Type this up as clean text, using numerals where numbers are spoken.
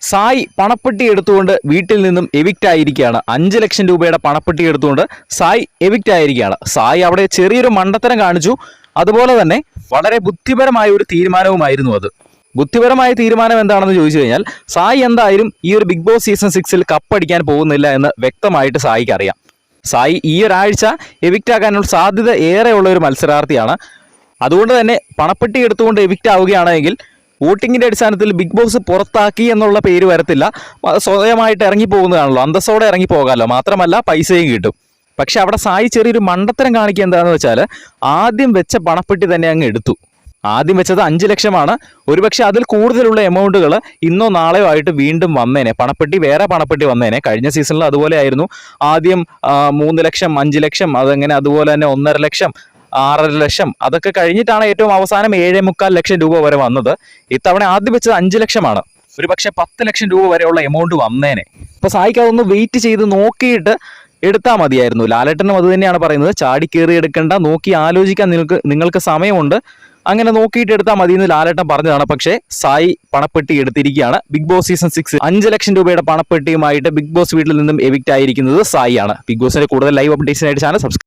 സായി പണപ്പെട്ടി എടുത്തുകൊണ്ട് വീട്ടിൽ നിന്നും എവിക്റ്റ് ആയിരിക്കുകയാണ്. 5 ലക്ഷം രൂപയുടെ പണപ്പെട്ടി എടുത്തുകൊണ്ട് സായി എവിക്റ്റ് ആയിരിക്കുകയാണ്. സായി അവിടെ ചെറിയൊരു മണ്ടത്തരം കാണിച്ചു. അതുപോലെ തന്നെ വളരെ ബുദ്ധിപരമായ ഒരു തീരുമാനവുമായിരുന്നു അത്. ബുദ്ധിപരമായ തീരുമാനം എന്താണെന്ന് ചോദിച്ചു കഴിഞ്ഞാൽ, സായി എന്തായാലും ഈ ഒരു ബിഗ് ബോസ് സീസൺ 6 കപ്പടിക്കാൻ പോകുന്നില്ല എന്ന് വ്യക്തമായിട്ട് സായിക്ക് അറിയാം. സായി ഈ ഒരാഴ്ച എവിക്റ്റ് ആകാനുള്ള സാധ്യത ഏറെയുള്ള ഒരു മത്സരാർത്ഥിയാണ്. അതുകൊണ്ട് തന്നെ പണപ്പെട്ടി എടുത്തുകൊണ്ട് എവിക്റ്റ് ആവുകയാണെങ്കിൽ വോട്ടിങ്ങിന്റെ അടിസ്ഥാനത്തിൽ ബിഗ് ബോസ് പുറത്താക്കി എന്നുള്ള പേര് വരത്തില്ല. സ്വയമായിട്ട് ഇറങ്ങി പോകുന്നതാണല്ലോ, അന്തസ്സോടെ ഇറങ്ങി പോകാമല്ലോ, മാത്രമല്ല പൈസയും കിട്ടും. പക്ഷെ അവിടെ സായി ചെറിയൊരു മണ്ടത്തരം കാണിക്കുക എന്താണെന്ന് വെച്ചാൽ, ആദ്യം വെച്ച പണപ്പെട്ടി തന്നെ അങ്ങ് എടുത്തു. ആദ്യം വെച്ചത് 5 ലക്ഷമാണ്. ഒരുപക്ഷെ അതിൽ കൂടുതലുള്ള എമൗണ്ടുകൾ ഇന്നോ നാളെയോ ആയിട്ട് വീണ്ടും വന്നേനെ. പണപ്പെട്ടി വേറെ പണപ്പെട്ടി വന്നേനെ. കഴിഞ്ഞ സീസണിൽ അതുപോലെ ആയിരുന്നു. ആദ്യം 3 ലക്ഷം, 5 ലക്ഷം, അതങ്ങനെ അതുപോലെ തന്നെ 1.5 ലക്ഷം, 6.5 ലക്ഷം, അതൊക്കെ കഴിഞ്ഞിട്ടാണ് ഏറ്റവും അവസാനം 7.25 ലക്ഷം രൂപ വരെ വന്നത്. ഇത്തവണ ആദ്യം വെച്ചത് 5 ലക്ഷമാണ്. ഒരു പക്ഷെ 10 ലക്ഷം രൂപ വരെയുള്ള എമൗണ്ട് വന്നേനെ. അപ്പൊ സായിക്ക് അതൊന്ന് വെയിറ്റ് ചെയ്ത് നോക്കിയിട്ട് എടുത്താൽ മതിയായിരുന്നു. ലാലേട്ടനും അത് തന്നെയാണ് പറയുന്നത്. ചാടി കയറി എടുക്കേണ്ട, നോക്കി ആലോചിക്കാൻ നിങ്ങൾക്ക് സമയമുണ്ട്, അങ്ങനെ നോക്കിയിട്ട് എടുത്താൽ മതി എന്ന് ലാലേട്ടൻ പറഞ്ഞതാണ്. പക്ഷേ സായി പണപ്പെട്ടി എടുത്തിരിക്കുകയാണ്. ബിഗ് ബോസ് സീസൺ 6 5 ലക്ഷം രൂപയുടെ പണപ്പെട്ടിയുമായിട്ട് ബിഗ് ബോസ് വീട്ടിൽ നിന്നും എവിക്റ്റ് ആയിരിക്കുന്നത് സായിയാണ്. ബിഗ് ബോസിന്റെ കൂടുതൽ ലൈവ് അപ്ഡേറ്റ്സിനായിട്ട് ചാനൽ സബ്സ്ക്രൈബ്